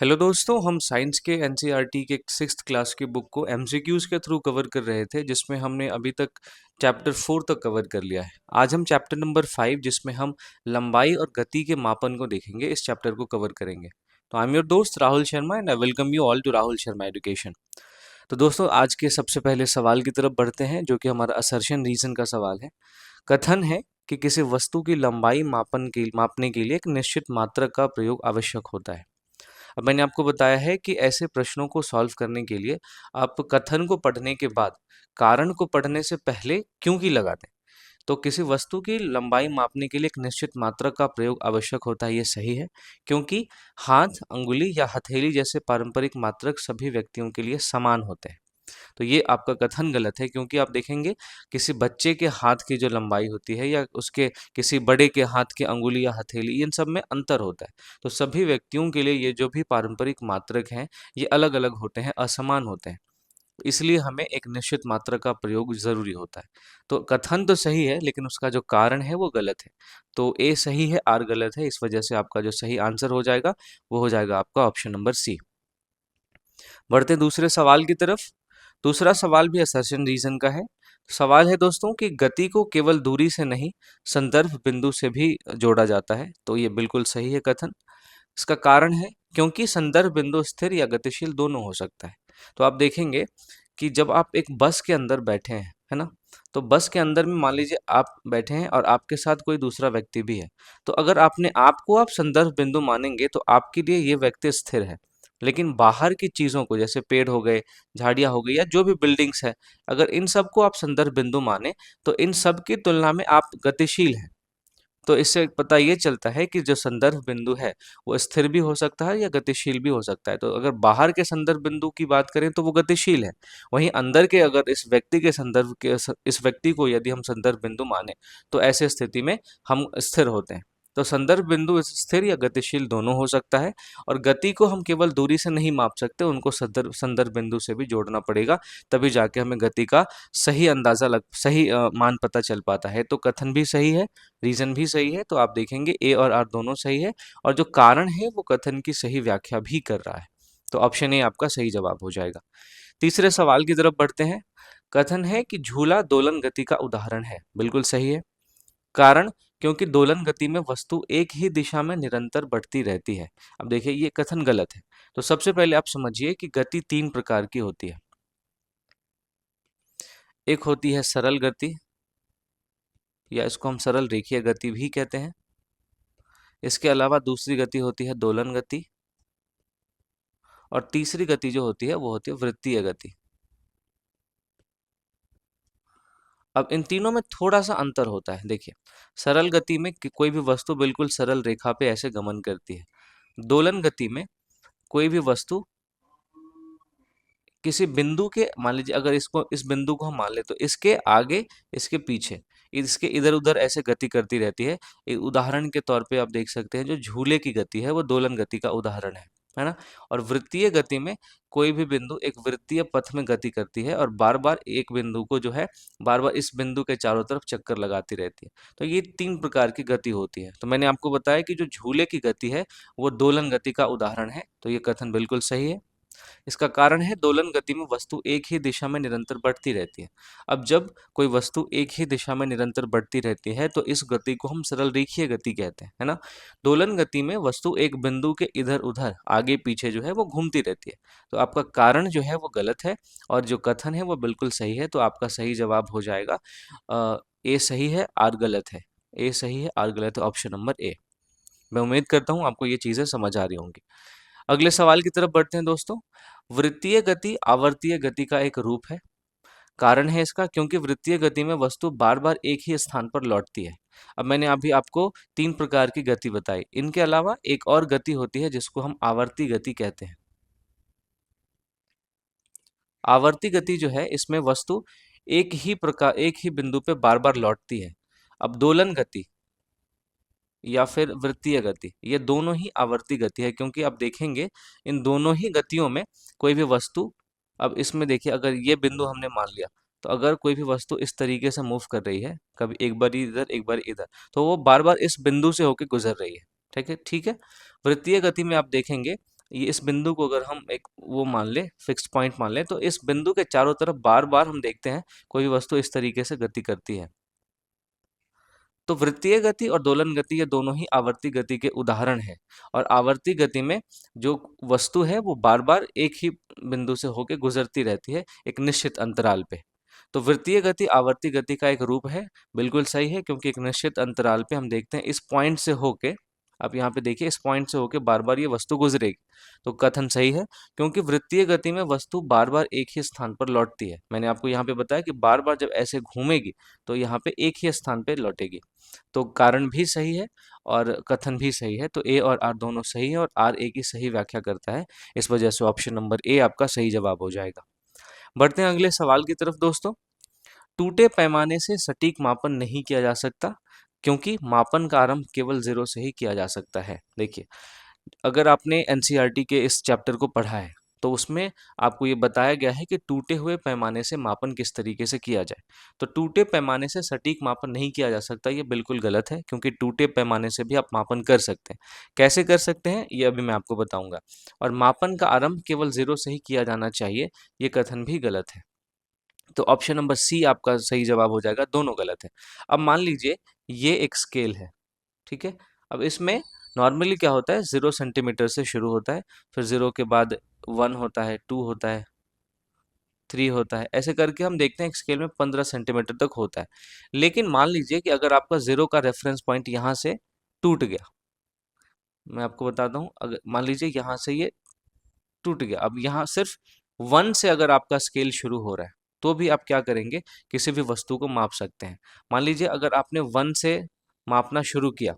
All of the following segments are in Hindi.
हेलो दोस्तों, हम साइंस के एनसीईआरटी के सिक्स्थ क्लास की बुक को एमसीक्यूज के थ्रू कवर कर रहे थे, जिसमें हमने अभी तक चैप्टर 4 तक कवर कर लिया है। आज हम चैप्टर नंबर 5, जिसमें हम लंबाई और गति के मापन को देखेंगे, इस चैप्टर को कवर करेंगे। तो आई एम योर दोस्त Rahul Sharma and I welcome you all to Rahul Sharma education. तो दोस्तों, आज के सबसे पहले सवाल की तरफ बढ़ते हैं, जो कि हमारा असर्शन रीजन का सवाल है। कथन है कि किसी वस्तु की लंबाई मापने के लिए एक निश्चित मात्रक का प्रयोग आवश्यक होता है। अब मैंने आपको बताया है कि ऐसे प्रश्नों को सॉल्व करने के लिए आप कथन को पढ़ने के बाद कारण को पढ़ने से पहले क्यों की लगा दें। तो किसी वस्तु की लंबाई मापने के लिए एक निश्चित मात्रक का प्रयोग आवश्यक होता है, ये सही है, क्योंकि हाथ, अंगुली या हथेली जैसे पारंपरिक मात्रक सभी व्यक्तियों के लिए समान होते हैं। तो ये आपका कथन गलत है, क्योंकि आप देखेंगे किसी बच्चे के हाथ की जो लंबाई होती है या उसके किसी बड़े के हाथ की अंगुली या हथेली, इन सब में अंतर होता है। तो सभी व्यक्तियों के लिए ये जो भी पारंपरिक मात्रक हैं, ये अलग अलग होते हैं, असमान होते हैं। इसलिए हमें एक निश्चित मात्रा का प्रयोग जरूरी होता है। तो कथन तो सही है, लेकिन उसका जो कारण है वो गलत है। तो ए सही है, आर गलत है, इस वजह से आपका जो सही आंसर हो जाएगा वो हो जाएगा आपका ऑप्शन नंबर सी। बढ़ते दूसरे सवाल की तरफ। दूसरा सवाल भी असर्शन रीजन का है। सवाल है दोस्तों कि गति को केवल दूरी से नहीं, संदर्भ बिंदु से भी जोड़ा जाता है। तो ये बिल्कुल सही है कथन। इसका कारण है क्योंकि संदर्भ बिंदु स्थिर या गतिशील दोनों हो सकता है। तो आप देखेंगे कि जब आप एक बस के अंदर बैठे हैं, है ना, तो बस के अंदर में मान लीजिए आप बैठे हैं और आपके साथ कोई दूसरा व्यक्ति भी है। तो अगर आपने आपको आप संदर्भ बिंदु मानेंगे तो आपके लिए ये व्यक्ति स्थिर है। लेकिन बाहर की चीजों को, जैसे पेड़ हो गए, झाड़ियां हो गई या जो भी बिल्डिंग्स है, अगर इन सबको आप संदर्भ बिंदु माने तो इन सब की तुलना में आप गतिशील हैं। तो इससे पता ये चलता है कि जो संदर्भ बिंदु है वो स्थिर भी हो सकता है या गतिशील भी हो सकता है। तो अगर बाहर के संदर्भ बिंदु की बात करें तो वो गतिशील है। वहीं अंदर के, अगर इस व्यक्ति के संदर्भ के इस व्यक्ति को यदि हम संदर्भ बिंदु माने तो ऐसे स्थिति में हम स्थिर होते हैं। तो संदर्भ बिंदु स्थिर या गतिशील दोनों हो सकता है। और गति को हम केवल दूरी से नहीं माप सकते, उनको संदर्भ संदर्भ बिंदु से भी जोड़ना पड़ेगा, तभी जाके हमें गति का सही मान पता चल पाता है। तो कथन भी सही है, रीजन भी सही है। तो आप देखेंगे ए और आर दोनों सही है, और जो कारण है वो कथन की सही व्याख्या भी कर रहा है। तो ऑप्शन ए आपका सही जवाब हो जाएगा। तीसरे सवाल की तरफ बढ़ते हैं। कथन है कि झूला दोलन गति का उदाहरण है। बिल्कुल सही है। कारण, क्योंकि दोलन गति में वस्तु एक ही दिशा में निरंतर बढ़ती रहती है। अब देखिए ये कथन गलत है। तो सबसे पहले आप समझिए कि गति तीन प्रकार की होती है। एक होती है सरल गति, या इसको हम सरल रेखीय गति भी कहते हैं। इसके अलावा दूसरी गति होती है दोलन गति, और तीसरी गति जो होती है वो होती है वृत्तीय गति। अब इन तीनों में थोड़ा सा अंतर होता है। देखिए, सरल गति में कोई भी वस्तु बिल्कुल सरल रेखा पे ऐसे गमन करती है। दोलन गति में कोई भी वस्तु किसी बिंदु के, मान लीजिए अगर इस बिंदु को हम मान ले तो इसके आगे, इसके पीछे, इसके इधर उधर ऐसे गति करती रहती है। एक उदाहरण के तौर पे आप देख सकते हैं, जो झूले की गति है वो दोलन गति का उदाहरण है ना। और वृत्तीय गति में कोई भी बिंदु एक वृत्तीय पथ में गति करती है और बार बार एक बिंदु को जो है, बार बार इस बिंदु के चारों तरफ चक्कर लगाती रहती है। तो ये तीन प्रकार की गति होती है। तो मैंने आपको बताया कि जो झूले की गति है वो दोलन गति का उदाहरण है। तो ये कथन बिल्कुल सही है। इसका कारण है दोलन गति में वस्तु एक ही दिशा में निरंतर बढ़ती रहती है। अब जब कोई वस्तु एक ही दिशा में निरंतर बढ़ती रहती है तो इस गति को हम सरल रेखीय गति कहते हैं, है ना। दोलन गति में वस्तु एक बिंदु के इधर उधर, आगे पीछे जो है वो घूमती रहती है। तो आपका कारण जो है वो गलत है, और जो कथन है वो बिल्कुल सही है। तो आपका सही जवाब हो जाएगा ए सही है, आर गलत है। ए सही है, आर गलत है, ऑप्शन नंबर ए। मैं उम्मीद करता हूँ आपको ये चीजें समझ आ रही होंगी। अगले सवाल की तरफ बढ़ते हैं दोस्तों। वृत्तीय गति आवर्तीय गति का एक रूप है। कारण है इसका क्योंकि वृत्तीय गति में वस्तु बार बार एक ही स्थान पर लौटती है। अब मैंने अभी आपको तीन प्रकार की गति बताई, इनके अलावा एक और गति होती है जिसको हम आवर्ती गति कहते हैं। आवर्ती गति जो है, इसमें वस्तु एक ही बिंदु पे बार बार लौटती है। अब दोलन गति या फिर वृत्तीय गति, ये दोनों ही आवर्ती गति है, क्योंकि आप देखेंगे इन दोनों ही गतियों में कोई भी वस्तु, अब इसमें देखिए अगर ये बिंदु हमने मान लिया, तो अगर कोई भी वस्तु इस तरीके से मूव कर रही है, कभी एक बार इधर एक बार इधर, तो वो बार बार इस बिंदु से होकर गुजर रही है। ठीक है, ठीक है। वृत्तीय गति में आप देखेंगे ये इस बिंदु को अगर हम एक वो मान ले, फिक्स्ड पॉइंट मान ले, तो इस बिंदु के चारों तरफ बार बार हम देखते हैं कोई भी वस्तु इस तरीके से गति करती है। तो वृत्तीय गति और दोलन गति ये दोनों ही आवर्ती गति के उदाहरण हैं। और आवर्ती गति में जो वस्तु है वो बार बार एक ही बिंदु से होकर गुजरती रहती है एक निश्चित अंतराल पे। तो वृत्तीय गति आवर्ती गति का एक रूप है। बिल्कुल सही है, क्योंकि एक निश्चित अंतराल पे हम देखते हैं इस पॉइंट से होके, आप यहाँ पे देखिए, इस पॉइंट से होके बार बार ये वस्तु गुजरेगी। तो कथन सही है, क्योंकि वृत्तीय गति में वस्तु बार बार एक ही स्थान पर लौटती है। मैंने आपको यहाँ पे बताया कि बार बार जब ऐसे घूमेगी तो यहाँ पे एक ही स्थान पे लौटेगी। तो कारण भी सही है और कथन भी सही है। तो ए और आर दोनों सही है और आर ए की सही व्याख्या करता है। इस वजह से ऑप्शन नंबर ए आपका सही जवाब हो जाएगा। बढ़ते हैं अगले सवाल की तरफ दोस्तों। टूटे पैमाने से सटीक मापन नहीं किया जा सकता, क्योंकि मापन का आरंभ केवल जीरो से ही किया जा सकता है। देखिए, अगर आपने एनसीईआरटी के इस चैप्टर को पढ़ा है तो उसमें आपको ये बताया गया है कि टूटे हुए पैमाने से मापन किस तरीके से किया जाए। तो टूटे पैमाने से सटीक मापन नहीं किया जा सकता, ये बिल्कुल गलत है, क्योंकि टूटे पैमाने से भी आप मापन कर सकते हैं। कैसे कर सकते हैं ये अभी मैं आपको बताऊंगा। और मापन का आरंभ केवल जीरो से ही किया जाना चाहिए, ये कथन भी गलत है। तो ऑप्शन नंबर सी आपका सही जवाब हो जाएगा, दोनों गलत है। अब मान लीजिए ये एक स्केल है, ठीक है। अब इसमें नॉर्मली क्या होता है, 0 सेंटीमीटर से शुरू होता है, फिर 0 के बाद 1 होता है, 2 होता है, 3 होता है, ऐसे करके हम देखते हैं एक स्केल में 15 सेंटीमीटर तक होता है। लेकिन मान लीजिए कि अगर आपका 0 का रेफरेंस पॉइंट यहाँ से टूट गया, मैं आपको बताता हूँ, अगर मान लीजिए यहाँ से ये टूट गया, अब यहाँ सिर्फ 1 से अगर आपका स्केल शुरू हो रहा है, तो भी आप क्या करेंगे, किसी भी वस्तु को माप सकते हैं। मान लीजिए अगर आपने 1 से मापना शुरू किया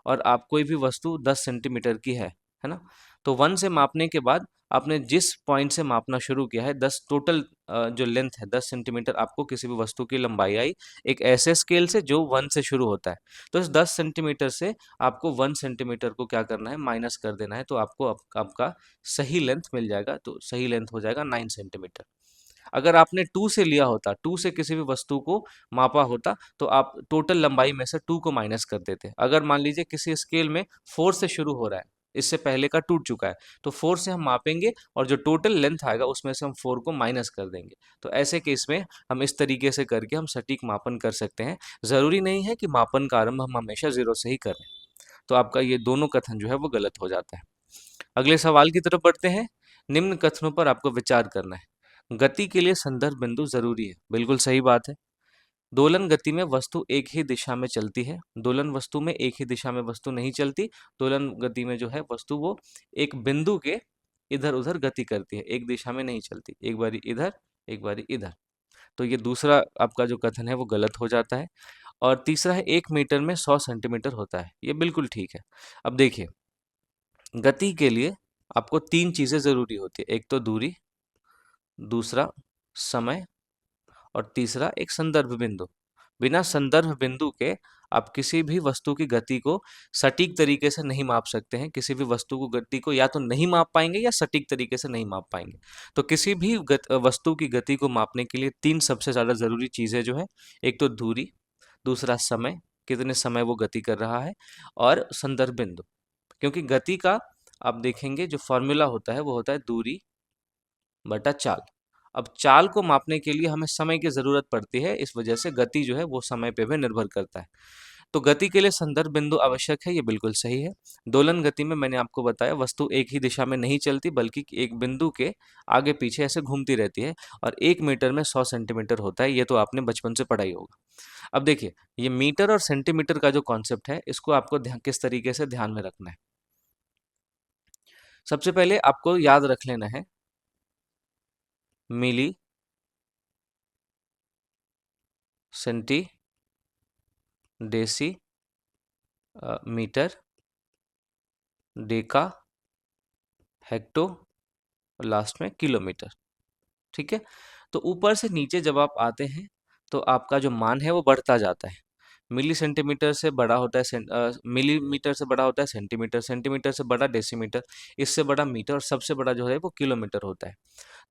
और आप कोई भी वस्तु 10 सेंटीमीटर की है ना, तो 1 से मापने के बाद आपने जिस पॉइंट से मापना शुरू किया है, 10 टोटल जो लेंथ है 10 सेंटीमीटर, आपको किसी भी वस्तु की लंबाई आई एक ऐसे स्केल से जो 1 से शुरू होता है। तो इस 10 सेंटीमीटर से आपको 1 सेंटीमीटर को क्या करना है, माइनस कर देना है, तो आपको आपका सही लेंथ मिल जाएगा। तो सही लेंथ हो जाएगा 9 सेंटीमीटर। अगर आपने 2 से लिया होता, 2 से किसी भी वस्तु को मापा होता, तो आप टोटल लंबाई में से 2 को माइनस कर देते। अगर मान लीजिए किसी स्केल में 4 से शुरू हो रहा है, इससे पहले का टूट चुका है, तो 4 से हम मापेंगे और जो टोटल लेंथ आएगा उसमें से हम 4 को माइनस कर देंगे। तो ऐसे केस में हम इस तरीके से करके हम सटीक मापन कर सकते हैं। ज़रूरी नहीं है कि मापन का आरंभ हम हमेशा 0 से ही करें। तो आपका ये दोनों कथन जो है वो गलत हो जाता है। अगले सवाल की तरफ बढ़ते हैं। निम्न कथनों पर आपको विचार करना है। गति के लिए संदर्भ बिंदु जरूरी है, बिल्कुल सही बात है। दोलन गति में वस्तु एक ही दिशा में चलती है, दोलन वस्तु में एक ही दिशा में वस्तु नहीं चलती। दोलन गति में जो है वस्तु वो एक बिंदु के इधर उधर गति करती है, एक दिशा में नहीं चलती, एक बारी इधर एक बारी इधर। तो ये दूसरा आपका जो कथन है वो गलत हो जाता है। और तीसरा है 1 मीटर में 100 सेंटीमीटर होता है, ये बिल्कुल ठीक है। अब देखिए, गति के लिए आपको 3 चीजें जरूरी होती है, एक तो दूरी, दूसरा समय और तीसरा एक संदर्भ बिंदु। बिना संदर्भ बिंदु के आप किसी भी वस्तु की गति को सटीक तरीके से नहीं माप सकते हैं। किसी भी वस्तु को गति को या तो नहीं माप पाएंगे या सटीक तरीके से नहीं माप पाएंगे। तो किसी भी वस्तु की गति को मापने के लिए 3 सबसे ज्यादा जरूरी चीजें जो है, एक तो दूरी, दूसरा समय, कितने समय वो गति कर रहा है, और संदर्भ बिंदु। क्योंकि गति का आप देखेंगे जो फॉर्मूला होता है वो होता है दूरी बटा चाल। अब चाल को मापने के लिए हमें समय की जरूरत पड़ती है, इस वजह से गति जो है वो समय पे भी निर्भर करता है। तो गति के लिए संदर्भ बिंदु आवश्यक है, ये बिल्कुल सही है। दोलन गति में मैंने आपको बताया वस्तु एक ही दिशा में नहीं चलती, बल्कि एक बिंदु के आगे पीछे ऐसे घूमती रहती है। और 1 मीटर में 100 सेंटीमीटर होता है, ये तो आपने बचपन से पढ़ा ही होगा। अब देखिए, ये मीटर और सेंटीमीटर का जो कॉन्सेप्ट है, इसको आपको किस तरीके से ध्यान में रखना है। सबसे पहले आपको याद रख लेना है milli, centi, deci, metre, deka, hecto और लास्ट में किलोमीटर। ठीक है। तो ऊपर से नीचे जब आप आते हैं तो आपका जो मान है वो बढ़ता जाता है। मिली सेंटीमीटर से बड़ा होता है मिलीमीटर से बड़ा होता है सेंटीमीटर, सेंटीमीटर से बड़ा डेसीमीटर, इससे बड़ा मीटर, और सबसे बड़ा जो है वो किलोमीटर होता है।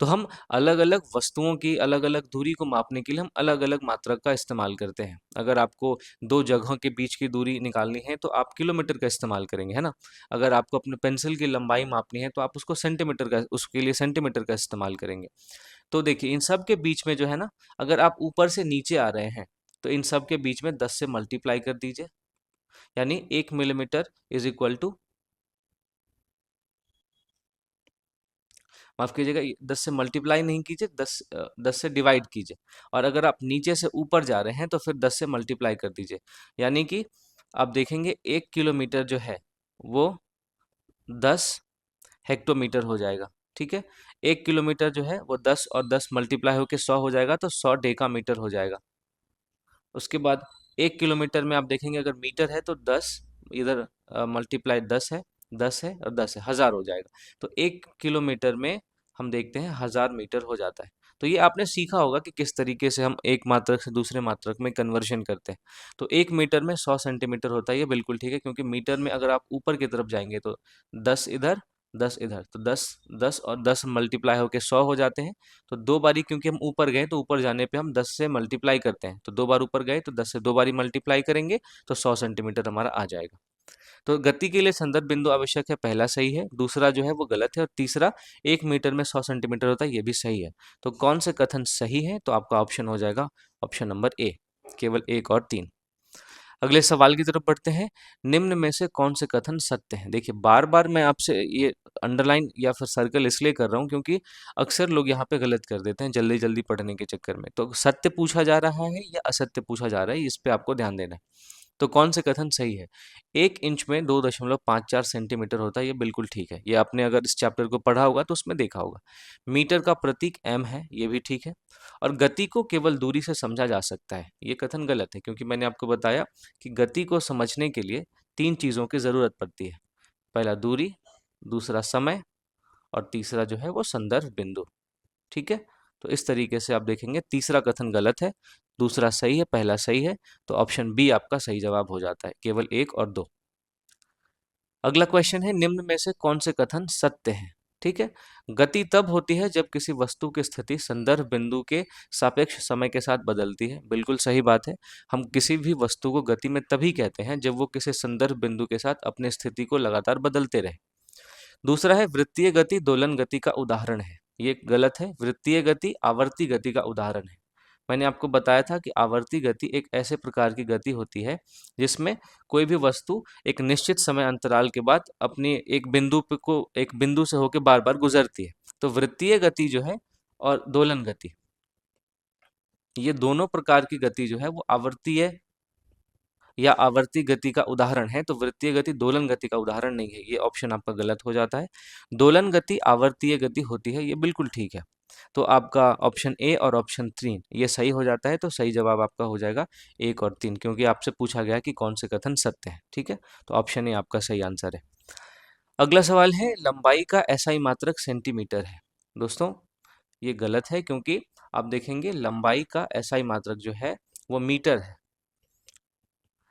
तो हम अलग अलग वस्तुओं की अलग अलग दूरी को मापने के लिए हम अलग अलग मात्रक का इस्तेमाल करते हैं। अगर आपको दो जगहों के बीच की दूरी निकालनी है तो आप किलोमीटर का इस्तेमाल करेंगे, है ना। अगर आपको अपने पेंसिल की लंबाई मापनी है तो आप उसको सेंटीमीटर का उसके लिए सेंटीमीटर का इस्तेमाल करेंगे। तो देखिए इन सब के बीच में जो है ना, अगर आप ऊपर से नीचे आ रहे हैं तो इन सब के बीच में 10 से मल्टीप्लाई कर दीजिए, यानी 1 मिलीमीटर इज इक्वल टू, माफ कीजिएगा, 10 से मल्टीप्लाई नहीं कीजिए, 10 से डिवाइड कीजिए। और अगर आप नीचे से ऊपर जा रहे हैं तो फिर 10 से मल्टीप्लाई कर दीजिए, यानी कि आप देखेंगे 1 किलोमीटर जो है वो 10 हेक्टोमीटर हो जाएगा। ठीक है, 1 किलोमीटर जो है वो 10 और 10 मल्टीप्लाई होकर 100 हो जाएगा, तो 100 डेकामीटर हो जाएगा। उसके बाद 1 किलोमीटर में आप देखेंगे अगर मीटर है तो 10, इधर मल्टीप्लाई 10 है और 10 है, 1000 हो जाएगा। तो 1 किलोमीटर में हम देखते हैं 1000 मीटर हो जाता है। तो ये आपने सीखा होगा कि किस तरीके से हम एक मात्रक से दूसरे मात्रक में कन्वर्शन करते हैं। तो 1 मीटर में 100 सेंटीमीटर होता है, ये बिल्कुल ठीक है, क्योंकि मीटर में अगर आप ऊपर की तरफ जाएंगे तो 10 इधर 10 इधर, तो 10 और 10 मल्टीप्लाई होके 100 हो जाते हैं। तो दो बारी क्योंकि हम ऊपर गए तो ऊपर जाने पे हम 10 से मल्टीप्लाई करते हैं, तो दो बार ऊपर गए तो 10 से दो बारी मल्टीप्लाई करेंगे तो 100 सेंटीमीटर हमारा आ जाएगा। तो गति के लिए संदर्भ बिंदु आवश्यक है, पहला सही है, दूसरा जो है वो गलत है, और तीसरा 1 मीटर में 100 सेंटीमीटर होता है, ये भी सही है। तो कौन से कथन सही है, तो आपका ऑप्शन हो जाएगा ऑप्शन नंबर ए, केवल 1 और 3। अगले सवाल की तरफ बढ़ते हैं। निम्न में से कौन से कथन सत्य हैं? देखिए बार बार मैं आपसे ये अंडरलाइन या फिर सर्कल इसलिए कर रहा हूँ क्योंकि अक्सर लोग यहाँ पे गलत कर देते हैं जल्दी जल्दी पढ़ने के चक्कर में। तो सत्य पूछा जा रहा है या असत्य पूछा जा रहा है, इस पे आपको ध्यान देना है। तो कौन से कथन सही है? 1 इंच में 2.54 सेंटीमीटर होता है, ये बिल्कुल ठीक है, ये आपने अगर इस चैप्टर को पढ़ा होगा तो उसमें देखा होगा। मीटर का प्रतीक एम है, ये भी ठीक है। और गति को केवल दूरी से समझा जा सकता है, ये कथन गलत है, क्योंकि मैंने आपको बताया कि गति को समझने के लिए तीन चीज़ों की ज़रूरत पड़ती है। पहला दूरी, दूसरा समय, और तीसरा जो है वो संदर्भ बिंदु। ठीक है, तो इस तरीके से आप देखेंगे तीसरा कथन गलत है, दूसरा सही है, पहला सही है। तो ऑप्शन बी आपका सही जवाब हो जाता है, केवल 1 और 2। अगला क्वेश्चन है, निम्न में से कौन से कथन सत्य हैं? ठीक है, गति तब होती है जब किसी वस्तु की स्थिति संदर्भ बिंदु के सापेक्ष समय के साथ बदलती है, बिल्कुल सही बात है। हम किसी भी वस्तु को गति में तभी कहते हैं जब वो किसी संदर्भ बिंदु के साथ अपनी स्थिति को लगातार बदलते रहे। दूसरा है, वृत्तीय गति दोलन गति का उदाहरण है, ये गलत है। वृत्तीय गति आवर्ती गति का उदाहरण है। मैंने आपको बताया था कि आवर्ती गति एक ऐसे प्रकार की गति होती है जिसमें कोई भी वस्तु एक निश्चित समय अंतराल के बाद अपनी एक बिंदु से होकर बार बार गुजरती है। तो वृत्तीय गति जो है और दोलन गति, ये दोनों प्रकार की गति जो है वो आवर्तीय या आवर्ती गति का उदाहरण है। तो वृत्तीय गति दोलन गति का उदाहरण नहीं है, ये ऑप्शन आपका गलत हो जाता है। दोलन गति आवर्तीय गति होती है, ये बिल्कुल ठीक है। तो आपका ऑप्शन ए और ऑप्शन 3 ये सही हो जाता है। तो सही जवाब आपका हो जाएगा 1 और 3, क्योंकि आपसे पूछा गया कि कौन से कथन सत्य है। ठीक है, तो ऑप्शन ए आपका सही आंसर है। अगला सवाल है, लंबाई का एसआई मात्रक सेंटीमीटर है। दोस्तों ये गलत है, क्योंकि आप देखेंगे लंबाई का एसआई मात्रक जो है वो मीटर है।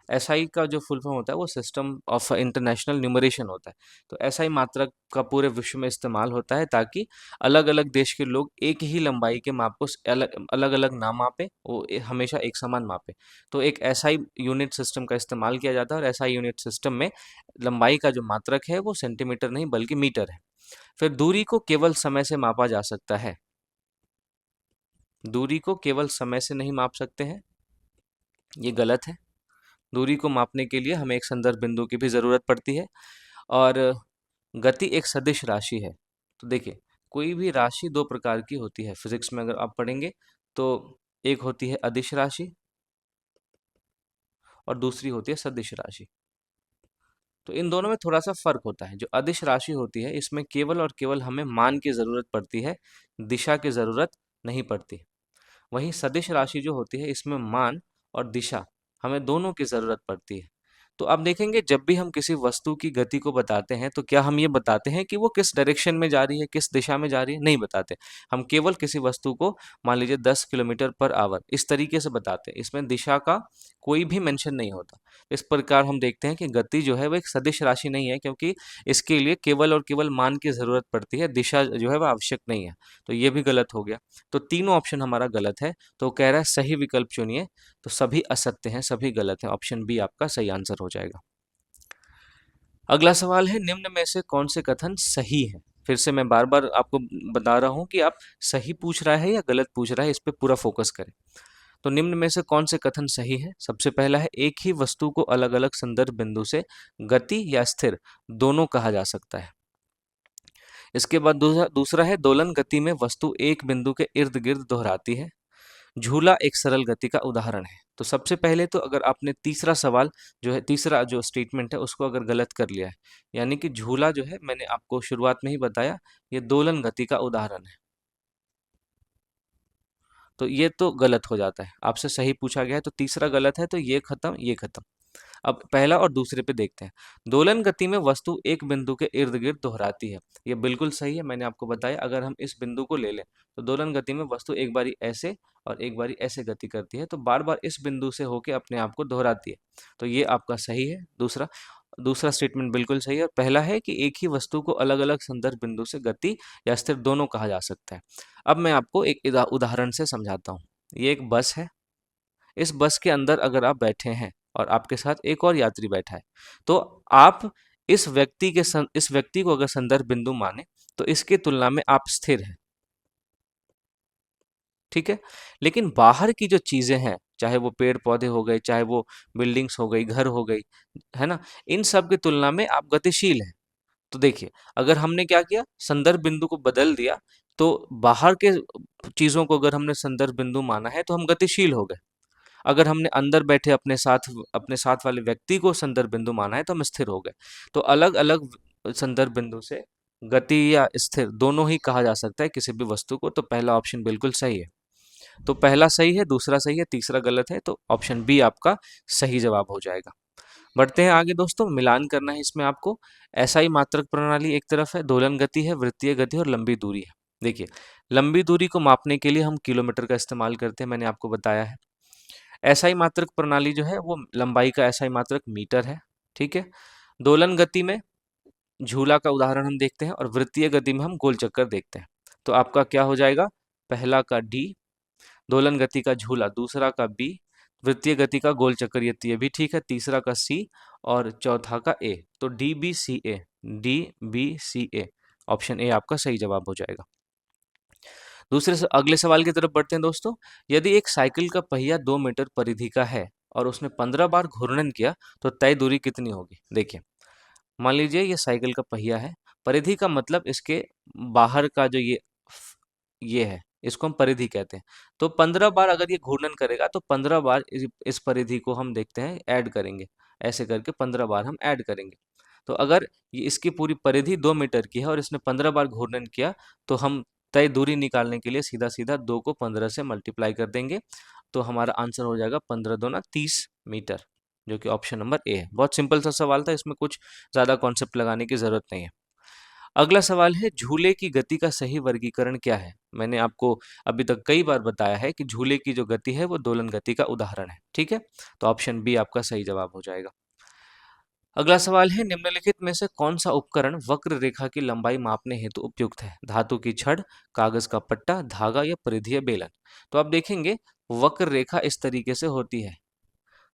एसआई का जो फुल फॉर्म होता है वो सिस्टम ऑफ इंटरनेशनल न्यूमरेशन होता है। तो एसआई मात्रक का पूरे विश्व में इस्तेमाल होता है ताकि अलग अलग देश के लोग एक ही लंबाई के माप को अलग अलग ना मापे, वो हमेशा एक समान मापे। तो एक एसआई यूनिट सिस्टम का इस्तेमाल किया जाता है, और एसआई यूनिट सिस्टम में लंबाई का जो मात्रक है वो सेंटीमीटर नहीं बल्कि मीटर है। फिर दूरी को केवल समय से मापा जा सकता है। दूरी को केवल समय से नहीं माप सकते हैं, ये गलत है। दूरी को मापने के लिए हमें एक संदर्भ बिंदु की भी ज़रूरत पड़ती है। और गति एक सदिश राशि है। तो देखिए कोई भी राशि दो प्रकार की होती है, फिजिक्स में अगर आप पढ़ेंगे तो एक होती है अदिश राशि और दूसरी होती है सदिश राशि। तो इन दोनों में थोड़ा सा फर्क होता है। जो अदिश राशि होती है इसमें केवल और केवल हमें मान की ज़रूरत पड़ती है, दिशा की ज़रूरत नहीं पड़ती। वहीं सदिश राशि जो होती है इसमें मान और दिशा हमें दोनों की ज़रूरत पड़ती है। तो आप देखेंगे जब भी हम किसी वस्तु की गति को बताते हैं तो क्या हम ये बताते हैं कि वो किस डायरेक्शन में जा रही है, किस दिशा में जा रही है? नहीं बताते। हम केवल किसी वस्तु को मान लीजिए 10 किलोमीटर पर आवर इस तरीके से बताते हैं, इसमें दिशा का कोई भी मेंशन नहीं होता। इस प्रकार हम देखते हैं कि गति जो है वो एक सदिश राशि नहीं है, क्योंकि इसके लिए केवल और केवल मान की जरूरत पड़ती है, दिशा जो है वो आवश्यक नहीं है। तो ये भी गलत हो गया। तो तीनों ऑप्शन हमारा गलत है। तो कह रहा है सही विकल्प चुनिए। तो सभी असत्य हैं, सभी गलत हैं। ऑप्शन बी आपका सही आंसर हो जाएगा। अगला सवाल है, निम्न में से कौन से कथन सही है? फिर से मैं बार बार आपको बता रहा हूं कि आप सही पूछ रहा है या गलत पूछ रहा है, इस पे पूरा फोकस करें। तो निम्न में से कौन से कथन सही है? सबसे पहला है, एक ही वस्तु को अलग अलग संदर्भ बिंदु से गति या स्थिर दोनों कहा जा सकता है। इसके बाद दूसरा दूसरा है, दोलन गति में वस्तु एक बिंदु के इर्द गिर्द दोहराती है। झूला एक सरल गति का उदाहरण है। तो सबसे पहले तो अगर आपने तीसरा सवाल जो है, तीसरा जो स्टेटमेंट है उसको अगर गलत कर लिया है, यानी कि झूला जो है, मैंने आपको शुरुआत में ही बताया, ये दोलन गति का उदाहरण है, तो ये तो गलत हो जाता है। आपसे सही पूछा गया है तो तीसरा गलत है, तो ये खत्म, ये खत्म। अब पहला और दूसरे पे देखते हैं। दोलन गति में वस्तु एक बिंदु के इर्द गिर्द दोहराती है, ये बिल्कुल सही है। मैंने आपको बताया अगर हम इस बिंदु को ले लें तो दोलन गति में वस्तु एक बारी ऐसे और एक बारी ऐसे गति करती है, तो बार बार इस बिंदु से होके अपने आप को दोहराती है। तो ये आपका सही है। दूसरा दूसरा स्टेटमेंट बिल्कुल सही है। और पहला है कि एक ही वस्तु को अलग अलग संदर्भ बिंदु से गति या स्थिर दोनों कहा जा सकता है। अब मैं आपको एक उदाहरण से समझाता हूँ। ये एक बस है। इस बस के अंदर अगर आप बैठे हैं और आपके साथ एक और यात्री बैठा है, तो आप इस व्यक्ति को अगर संदर्भ बिंदु माने तो इसकी तुलना में आप स्थिर हैं, ठीक है। लेकिन बाहर की जो चीजें हैं, चाहे वो पेड़ पौधे हो गए, चाहे वो बिल्डिंग्स हो गई, घर हो गई, है ना, इन सब की तुलना में आप गतिशील हैं। तो देखिए, अगर हमने क्या किया, संदर्भ बिंदु को बदल दिया, तो बाहर के चीजों को अगर हमने संदर्भ बिंदु माना है तो हम गतिशील हो गए। अगर हमने अंदर बैठे अपने साथ वाले व्यक्ति को संदर्भ बिंदु माना है तो हम स्थिर हो गए। तो अलग अलग संदर्भ बिंदु से गति या स्थिर दोनों ही कहा जा सकता है किसी भी वस्तु को। तो पहला ऑप्शन बिल्कुल सही है। तो पहला सही है, दूसरा सही है, तीसरा गलत है, तो ऑप्शन बी आपका सही जवाब हो जाएगा। बढ़ते हैं आगे दोस्तों, मिलान करना है इसमें आपको। एसआई मात्रक प्रणाली एक तरफ है, दोलन गति है, वृत्तीय गति और लंबी दूरी है। देखिए, लंबी दूरी को मापने के लिए हम किलोमीटर का इस्तेमाल करते हैं, मैंने आपको बताया है। एसआई मात्रक प्रणाली जो है वो लंबाई का एसआई मात्रक मीटर है, ठीक है। दोलन गति में झूला का उदाहरण हम देखते हैं और वृत्तीय गति में हम गोल चक्कर देखते हैं। तो आपका क्या हो जाएगा, पहला का डी, दोलन गति का झूला, दूसरा का बी, वृत्तीय गति का गोल चक्कर, ये भी ठीक है, तीसरा का सी और चौथा का ए। तो D B C A, D B C A, option A आपका सही जवाब हो जाएगा। अगले सवाल की तरफ बढ़ते हैं दोस्तों। यदि एक साइकिल का पहिया 2 मीटर परिधि का है और उसने 15 बार घूर्णन किया तो तय दूरी कितनी होगी? देखिए, मान लीजिए ये साइकिल का पहिया है। परिधि का मतलब इसके बाहर का जो ये है, इसको हम परिधि कहते हैं। तो 15 बार अगर ये घूर्णन करेगा तो 15 बार इस परिधि को हम देखते हैं ऐड करेंगे, ऐसे करके 15 बार हम ऐड करेंगे। तो अगर ये इसकी पूरी परिधि 2 मीटर की है और इसने 15 बार घूर्णन किया, तो हम तय दूरी निकालने के लिए सीधा सीधा 2 को 15 से मल्टीप्लाई कर देंगे। तो हमारा आंसर हो जाएगा 15 दूना 30 मीटर, जो कि ऑप्शन नंबर ए है। बहुत सिंपल सा सवाल था, इसमें कुछ ज्यादा कॉन्सेप्ट लगाने की जरूरत नहीं है। अगला सवाल है, झूले की गति का सही वर्गीकरण क्या है? मैंने आपको अभी तक कई बार बताया है कि झूले की जो गति है वो दोलन गति का उदाहरण है, ठीक है। तो ऑप्शन बी आपका सही जवाब हो जाएगा। अगला सवाल है, निम्नलिखित में से कौन सा उपकरण वक्र रेखा की लंबाई मापने हेतु उपयुक्त है? धातु की छड़, कागज का पट्टा, धागा या परिधीय बेलन? तो आप देखेंगे वक्र रेखा इस तरीके से होती है।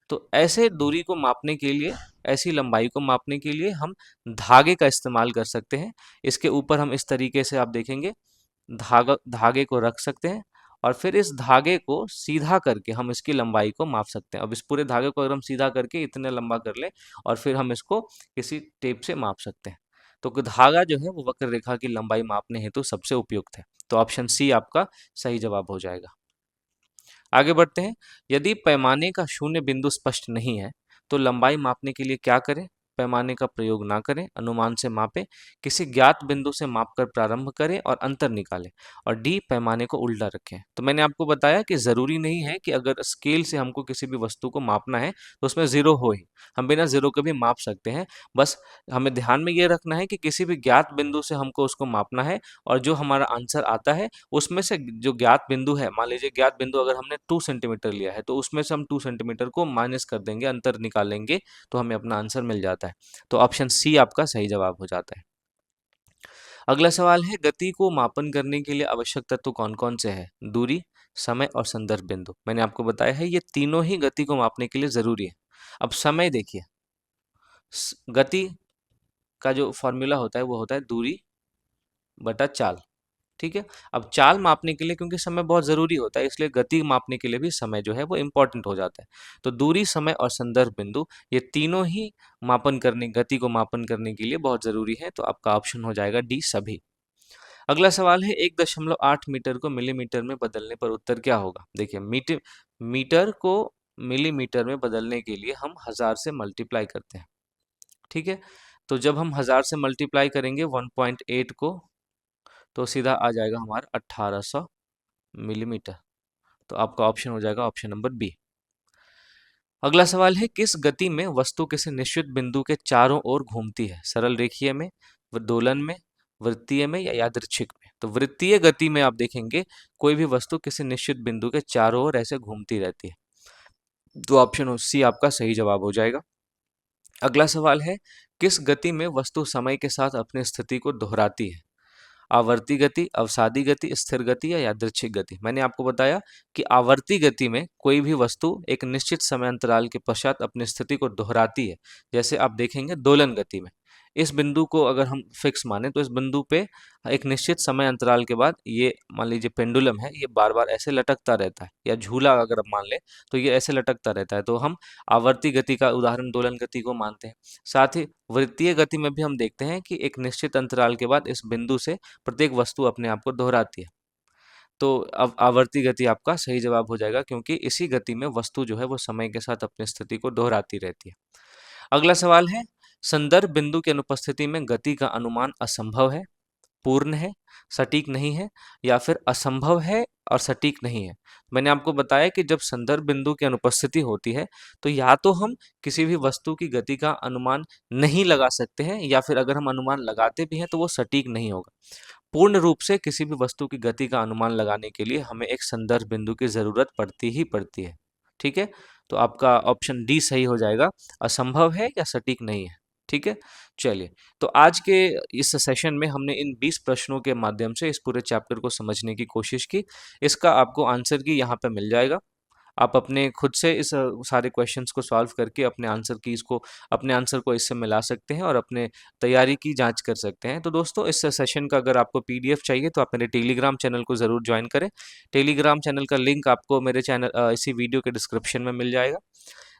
तो ऐसे दूरी को मापने के लिए, ऐसी लंबाई को मापने के लिए हम धागे का इस्तेमाल कर सकते हैं। इसके ऊपर हम इस तरीके से आप देखेंगे धागे को रख सकते हैं और फिर इस धागे को सीधा करके हम इसकी लंबाई को माप सकते हैं। अब इस पूरे धागे को अगर हम सीधा करके इतने लंबा कर लें और फिर हम इसको किसी टेप से माप सकते हैं। तो धागा जो है वो वक्र रेखा की लंबाई मापने हेतु सबसे उपयुक्त है। तो ऑप्शन सी आपका सही जवाब हो जाएगा। आगे बढ़ते हैं। यदि पैमाने का शून्य बिंदु स्पष्ट नहीं है तो लंबाई मापने के लिए क्या करें? पैमाने का प्रयोग ना करें, अनुमान से मापें, किसी ज्ञात बिंदु से मापकर प्रारंभ करें और अंतर निकालें, और डी पैमाने को उल्टा रखें। तो मैंने आपको बताया कि ज़रूरी नहीं है कि अगर स्केल से हमको किसी भी वस्तु को मापना है तो उसमें ज़ीरो हो ही, हम बिना ज़ीरो के भी माप सकते हैं। बस हमें ध्यान में ये रखना है कि किसी भी ज्ञात बिंदु से हमको उसको मापना है, और जो हमारा आंसर आता है उसमें से जो ज्ञात बिंदु है, मान लीजिए ज्ञात बिंदु अगर हमने 2 सेंटीमीटर लिया है तो उसमें से हम 2 सेंटीमीटर को माइनस कर देंगे, अंतर निकालेंगे, तो हमें अपना आंसर मिल जाता है। तो ऑप्शन सी आपका सही जवाब हो जाता है। अगला सवाल है, गति को मापन करने के लिए आवश्यक तत्व कौन कौन से हैं? दूरी, समय और संदर्भ बिंदु। मैंने आपको बताया है ये तीनों ही गति को मापने के लिए जरूरी है। अब समय देखिए, गति का जो फॉर्मूला होता है वो होता है दूरी बटा चाल। ठीक है, अब चाल मापने के लिए क्योंकि समय बहुत जरूरी होता है, इसलिए गति मापने के लिए भी समय जो है वो इंपॉर्टेंट हो जाता है। तो दूरी, समय और संदर्भ बिंदु, ये तीनों ही मापन करने, गति को मापन करने के लिए बहुत जरूरी है। तो आपका ऑप्शन हो जाएगा डी सभी। अगला सवाल है, 1.8 मीटर को मिलीमीटर में बदलने पर उत्तर क्या होगा? देखिए, मीटर मीटर को मिलीमीटर में बदलने के लिए हम 1000 से मल्टीप्लाई करते हैं। ठीक है, तो जब हम 1000 से मल्टीप्लाई करेंगे 1.8 को, तो सीधा आ जाएगा हमारा 1800 मिलीमीटर। तो आपका ऑप्शन हो जाएगा ऑप्शन नंबर बी। अगला सवाल है, किस गति में वस्तु किसी निश्चित बिंदु के चारों ओर घूमती है? सरल रेखीय में, दोलन में, वृत्तीय में या यादृच्छिक में? तो वृत्तीय गति में आप देखेंगे कोई भी वस्तु किसी निश्चित बिंदु के चारों ओर ऐसे घूमती रहती है। तो ऑप्शन सी आपका सही जवाब हो जाएगा। अगला सवाल है, किस गति में वस्तु समय के साथ अपनी स्थिति को दोहराती है? आवर्ती गति, अवसादी गति, स्थिर गति या यादृच्छिक गति? मैंने आपको बताया कि आवर्ती गति में कोई भी वस्तु एक निश्चित समय अंतराल के पश्चात अपनी स्थिति को दोहराती है। जैसे आप देखेंगे दोलन गति में, इस बिंदु को अगर हम फिक्स माने तो इस बिंदु पे एक निश्चित समय अंतराल के बाद ये मान लीजिए पेंडुलम है, ये बार बार ऐसे लटकता रहता है, या झूला अगर आप मान ले तो ये ऐसे लटकता रहता है। तो हम आवर्ती गति का उदाहरण दोलन गति को मानते हैं। साथ ही वृत्तीय गति में भी हम देखते हैं कि एक निश्चित अंतराल के बाद इस बिंदु से प्रत्येक वस्तु अपने आप को दोहराती है। तो अब आवर्ती गति आपका सही जवाब हो जाएगा, क्योंकि इसी गति में वस्तु जो है वो समय के साथ अपनी स्थिति को दोहराती रहती है। अगला सवाल है, संदर्भ बिंदु की अनुपस्थिति में गति का अनुमान असंभव है, पूर्ण है, सटीक नहीं है, या फिर असंभव है और सटीक नहीं है? मैंने आपको बताया कि जब संदर्भ बिंदु की अनुपस्थिति होती है तो या तो हम किसी भी वस्तु की गति का अनुमान नहीं लगा सकते हैं, या फिर अगर हम अनुमान लगाते भी हैं तो वो सटीक नहीं होगा। पूर्ण रूप से किसी भी वस्तु की गति का अनुमान लगाने के लिए हमें एक संदर्भ बिंदु की जरूरत पड़ती ही पड़ती है। ठीक है, तो आपका ऑप्शन डी सही हो जाएगा, असंभव है या सटीक नहीं है। ठीक है, चलिए, तो आज के इस सेशन में हमने इन 20 प्रश्नों के माध्यम से इस पूरे चैप्टर को समझने की कोशिश की। इसका आपको आंसर की यहाँ पे मिल जाएगा। आप अपने खुद से इस सारे क्वेश्चंस को सॉल्व करके अपने आंसर को इससे मिला सकते हैं और अपने तैयारी की जांच कर सकते हैं। तो दोस्तों, इस सेशन का अगर आपको पीडीएफ चाहिए तो आप मेरे टेलीग्राम चैनल को ज़रूर ज्वाइन करें। टेलीग्राम चैनल का लिंक आपको मेरे चैनल इसी वीडियो के डिस्क्रिप्शन में मिल जाएगा।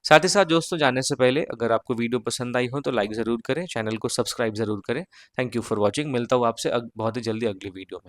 साथ ही साथ दोस्तों, जाने से पहले अगर आपको वीडियो पसंद आई हो तो लाइक ज़रूर करें, चैनल को सब्सक्राइब ज़रूर करें। Thank you for watching. मिलता हूँ आपसे बहुत ही जल्दी अगली वीडियो में।